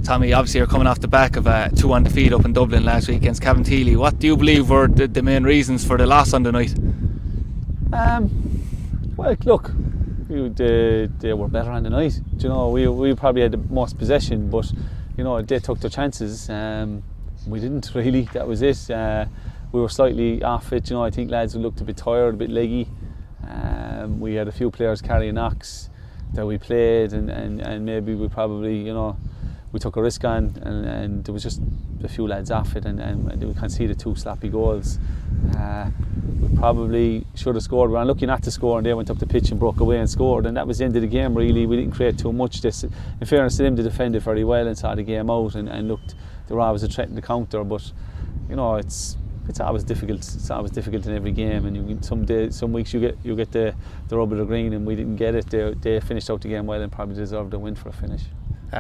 Tommy, obviously you're coming off the back of a 2-1 defeat up in Dublin last week against Cavan. What do you believe were the main reasons for the loss on the night? Well, look, they were better on the night. You know, we probably had the most possession, but you know, they took their chances. We didn't really. That was it. We were slightly off it. You know, I think lads looked a bit tired, a bit leggy. We had a few players carrying knocks that we played, and maybe we probably, you know, we took a risk on, and there was just a few lads off it, and we conceded 2 sloppy goals. We probably should have scored. We were unlucky not to score, and they went up the pitch and broke away and scored, and that was the end of the game really. We didn't create too much. In fairness to them, they defended very well and saw the game out, and looked, they were always a threat in the counter, but you know, it's always difficult. It's always difficult in every game, and some weeks you get the rub of the green, and we didn't get it. They finished out the game well and probably deserved a win for a finish.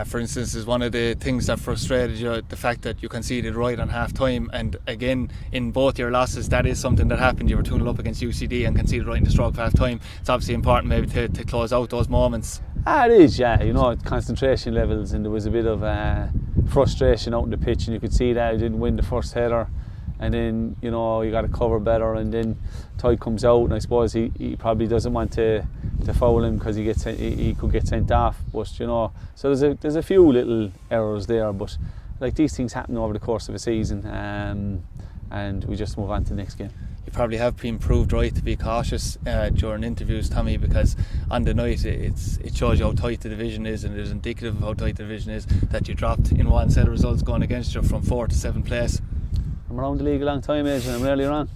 For instance, is one of the things that frustrated you the fact that you conceded right on half time, and again in both your losses that is something that happened. You were 2-0 up against UCD and conceded right in the stroke of half time. It's obviously important maybe to close out those moments. It is, yeah. You know, concentration levels, and there was a bit of frustration out on the pitch, and you could see that I didn't win the first header, and then you know you got to cover better, and then Tide comes out, and I suppose he probably doesn't want to foul him because he could get sent off. But you know, so there's a few little errors there, but like these things happen over the course of a season, and we just move on to the next game. You probably have been proved right to be cautious during interviews, Tommy, because on the night it shows you how tight the division is, and it is indicative of how tight the division is that you dropped in one set of results going against you from 4th to 7th place. I'm around the league a long time, Adrian. I'm rarely wrong.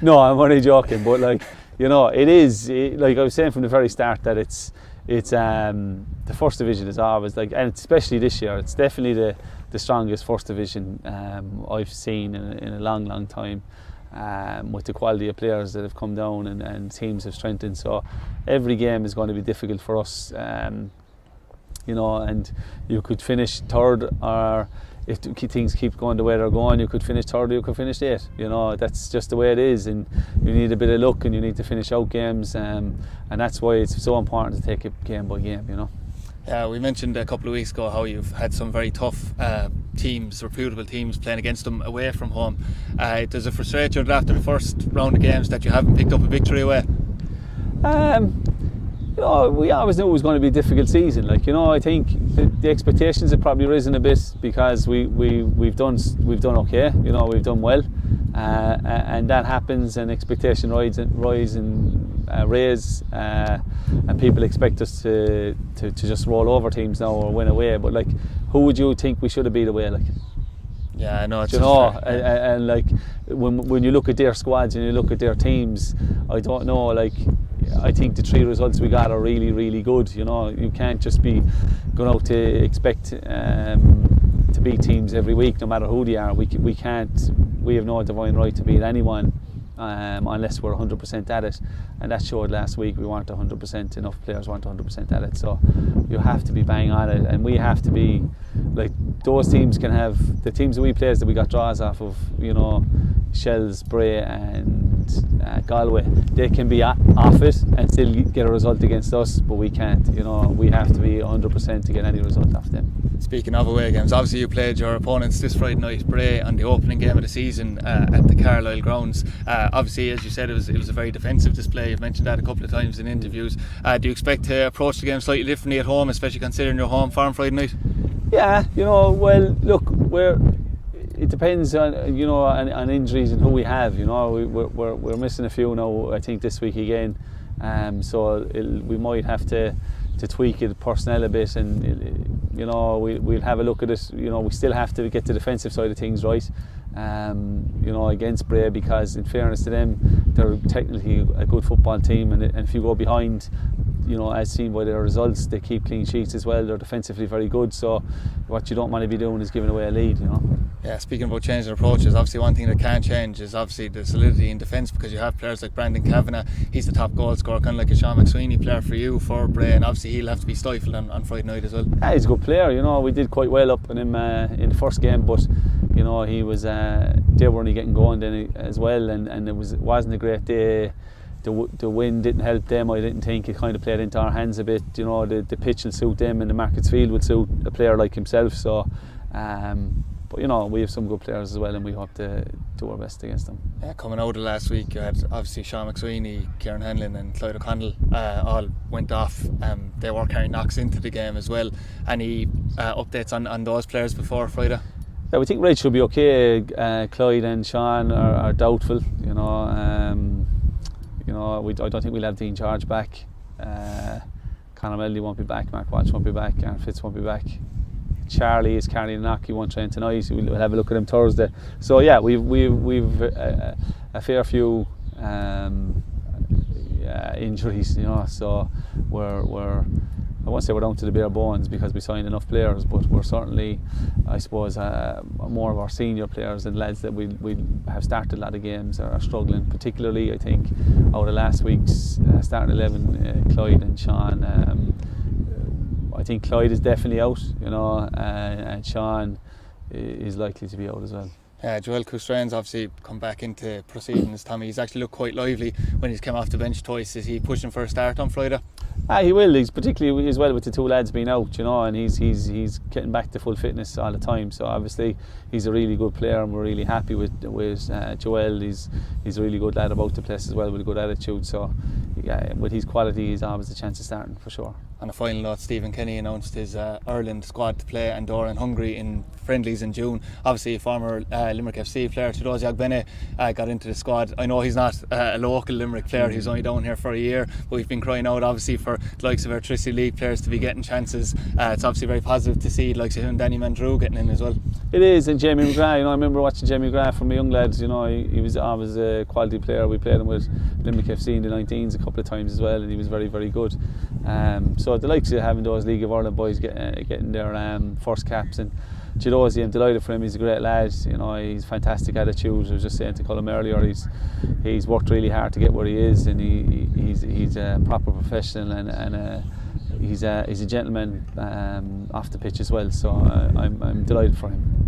No, I'm only joking, but like, you know, like I was saying from the very start that it's the first division is always like, and especially this year, it's definitely the strongest first division I've seen in a long time, with the quality of players that have come down and teams have strengthened. So every game is going to be difficult for us, you know, and you could finish 3rd, or if things keep going the way they're going, you could finish 3rd, you could finish 8th. You know, that's just the way it is, and you need a bit of luck, and you need to finish out games, and that's why it's so important to take it game by game. You know. We mentioned a couple of weeks ago how you've had some very tough teams, reputable teams, playing against them away from home. Does it frustrate you that after the first round of games that you haven't picked up a victory away? You know, we always knew it was going to be a difficult season. Like, you know, I think the expectations have probably risen a bit because we've done okay. You know, we've done well, and that happens, and expectation rise and raise, and people expect us to just roll over teams now or win away. But like, who would you think we should have beat away? Like, yeah, I know. It's, you know, and like when you look at their squads and you look at their teams, I don't know. Like, I think the 3 results we got are really good. You know, you can't just be going out to expect to beat teams every week, no matter who they are. We can't. We have no divine right to beat anyone unless we're 100% at it, and that showed last week. We weren't 100%. Enough players weren't 100% at it. So you have to be bang on it, and we have to be like those teams can have the teams that we played that we got draws off of. You know, Shells, Bray, and Galway. They can be off it and still get a result against us, but we can't. You know, we have to be 100% to get any result off them. Speaking of away games, obviously you played your opponents this Friday night, Bray, on the opening game of the season at the Carlisle grounds. Obviously, as you said, it was a very defensive display. You've mentioned that a couple of times in interviews. Do you expect to approach the game slightly differently at home, especially considering your home farm Friday night? Yeah, you know, well, look, it depends on, you know, on injuries and who we have. You know, we're missing a few now, I think, this week again, so we might have to tweak it personnel a bit, and you know, we'll have a look at it. You know, we still have to get the defensive side of things right, you know, against Bray, because in fairness to them, they're technically a good football team, and if you go behind, you know, as seen by their results, they keep clean sheets as well. They're defensively very good, so what you don't want to be doing is giving away a lead, you know. Yeah, speaking about changing approaches, obviously one thing that can change is obviously the solidity in defence, because you have players like Brandon Kavanagh. He's the top goal scorer, kind of like a Sean McSweeney player for you, for Bray, and obviously he'll have to be stifled on Friday night as well. Yeah, he's a good player. You know, we did quite well up on him in the first game, but you know, he was they were only getting going then as well, and it wasn't a great day the wind didn't help them. I didn't think it kind of played into our hands a bit. You know, the pitch will suit them, and the Markets Field would suit a player like himself. So, but you know, we have some good players as well, and we hope to do our best against them. Yeah, coming out of last week, you had obviously Sean McSweeney, Kieran Hanlon, and Clyde O'Connell all went off. They were carrying knocks into the game as well. Any updates on those players before Friday? Yeah, we think Reg should be okay. Clyde and Sean are doubtful. You know, I don't think we'll have Dean George back. Conor Melody won't be back. Mark Walsh won't be back. Aaron Fitz won't be back. Charlie is carrying a knock. He won't train tonight. We'll have a look at him Thursday. So yeah, we've a fair few injuries. You know, so we're I won't say we're down to the bare bones because we signed enough players, but we're certainly, I suppose, more of our senior players and lads that we have started a lot of games are struggling. Particularly, I think, out of last week's starting 11, Clyde and Sean. I think Clyde is definitely out, you know, and Sean is likely to be out as well. Joel Coustrain's obviously come back into proceedings. Tommy, he's actually looked quite lively when he's come off the bench twice. Is he pushing for a start on Friday? He will. He's particularly as well with the two lads being out, you know, and he's getting back to full fitness all the time. So obviously he's a really good player, and we're really happy with Joel. He's a really good lad about the place as well, with a good attitude. So yeah, with his quality, he's always a chance of starting for sure. On a final note, Stephen Kenny announced his Ireland squad to play Andorra and Hungary in friendlies in June. Obviously a former Limerick FC player, Tudor Ogbene, got into the squad. I know he's not a local Limerick player, he's only down here for a year, but we've been crying out obviously for the likes of our Tricity League players to be getting chances. It's obviously very positive to see the likes of him and Danny Mandrew getting in as well. It is, and Jamie McGrath, you know, I remember watching Jamie McGrath from a young lad. You know, he was always a quality player. We played him with Limerick FC in the 19s a couple of times as well, and he was very, very good. So the likes of having those League of Ireland boys getting their first caps, and Chidozi, I'm delighted for him. He's a great lad. You know, he's fantastic attitude. I was just saying to Colin earlier, he's worked really hard to get where he is, and he's a proper professional, and he's a gentleman off the pitch as well. So I'm delighted for him.